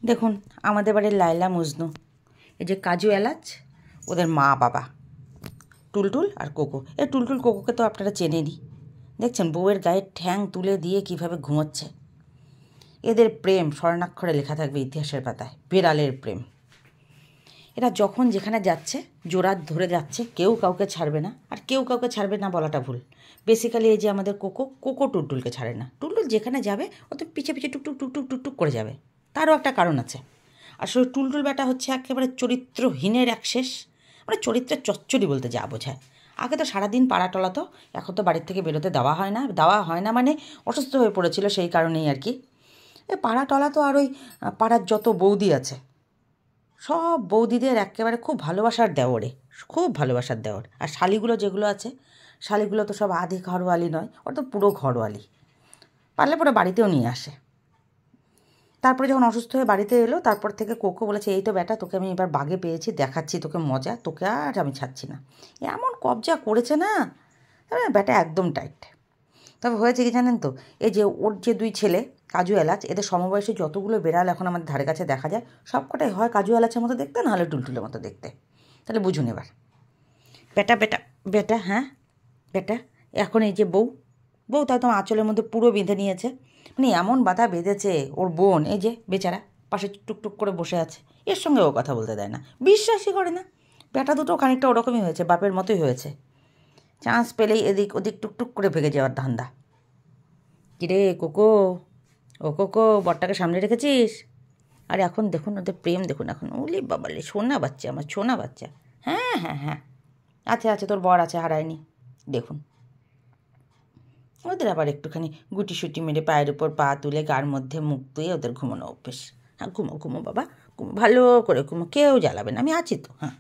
দেখুন আমাদের বাড়ির লায়লা মজনু, এই যে কাজু এলাচ ওদের মা বাবা, টুলটুল আর কোকো। এই টুলটুল কোকোকে তো আপনারা চেনেনই, দেখছেন বউয়ের গায়ে ঠ্যাং তুলে দিয়ে কিভাবে ঘুমোচ্ছে। এদের প্রেম স্বর্ণাক্ষরে লেখা থাকবে ইতিহাসের পাতায়, বিড়ালের প্রেম। এরা যখন যেখানে যাচ্ছে জোড়া ধরে যাচ্ছে, কেউ কাউকে ছাড়বে না। আর কেউ কাউকে ছাড়বে না বলাটা ভুল, বেসিক্যালি এই যে আমাদের কোকো টুলটুলকে ছাড়ে না। টুলটুল যেখানে যাবে ও তো পিছে পিছে টুকটুক টুকটুক টুকটুক করে যাবে, তারও একটা কারণ আছে। আসলে টুলটুল ব্যাটা হচ্ছে একেবারে চরিত্রহীনের এক শেষ, মানে চরিত্রের চচ্চড়ি বলতে যা বোঝায়। আগে তো সারাদিন পাড়া টলাতো, এখন তো বাড়ির থেকে বেরোতে দেওয়া হয় না মানে অসুস্থ হয়ে পড়েছিল সেই কারণেই আর কি। এ পাড়া টলা তো আর ওই পাড়ার যত বৌদি আছে সব বৌদিদের একেবারে খুব ভালোবাসার দেওরে, খুব ভালোবাসার দেওর। আর শালিগুলো যেগুলো আছে, শালিগুলো তো সব আধি ঘরওয়ালি নয়, ওরা তো পুরো ঘরওয়ালি, পারলে পরে বাড়িতেও নিয়ে আসে। তারপরে যখন অসুস্থ হয়ে বাড়িতে এলো, তারপর থেকে কোকো বলেছে, এই তো বেটা তোকে আমি এবার বাগে পেয়েছি, দেখাচ্ছি তোকে মজা, তোকে আর আমি ছাড়ছি না। এমন কবজা করেছে না, ব্যাটা একদম টাইট। তবে হয়েছে কি জানেন তো, এই যে ওর যে দুই ছেলে কাজু এলাচ, এদের সমবয়সী যতগুলো বেড়াল এখন আমাদের ধারে কাছে দেখা যায়, সবকটাই হয় কাজু এলাচের মতো দেখতে, নাহলে টুলটুলের মতো দেখতে। তাহলে বুঝুন এবার। বেটা বেটা বেটা, হ্যাঁ বেটা। এখন এই যে বউ তাই তো আঁচলের মধ্যে পুরো বেঁধে নিয়েছে, মানে এমন বাধা বেঁধেছে ওর বোন, এই যে বেচারা পাশে টুকটুক করে বসে আছে, এর সঙ্গে ও কথা বলতে দেয় না, বিশ্বাসই করে না। বেটা দুটো খানিকটা ওরকমই হয়েছে, বাপের মতোই হয়েছে, চান্স পেলেই এদিক ওদিক টুকটুক করে ভেগে যাওয়ার ধান্দা। কিরে কোকো, ও কোকো, বরটাকে সামনে রেখেছিস? আর এখন দেখুন ওদের প্রেম দেখুন, এখন ওলি বাবালে সোনা বাচ্চা, আমার সোনা বাচ্চা। হ্যাঁ হ্যাঁ হ্যাঁ, আছে তোর বর আছে, হারায়নি। দেখুন ওদের আবার একটুখানি গুটিসুটি মেরে পায়ের উপর পা তুলে গার মধ্যে মুখ ধুয়ে ওদের ঘুমানো অভ্যেস। হ্যাঁ ঘুমো ঘুমো বাবা, ঘুমো ভালো করে ঘুমো, কেউ জ্বালাবে না, আমি আছি তো। হ্যাঁ।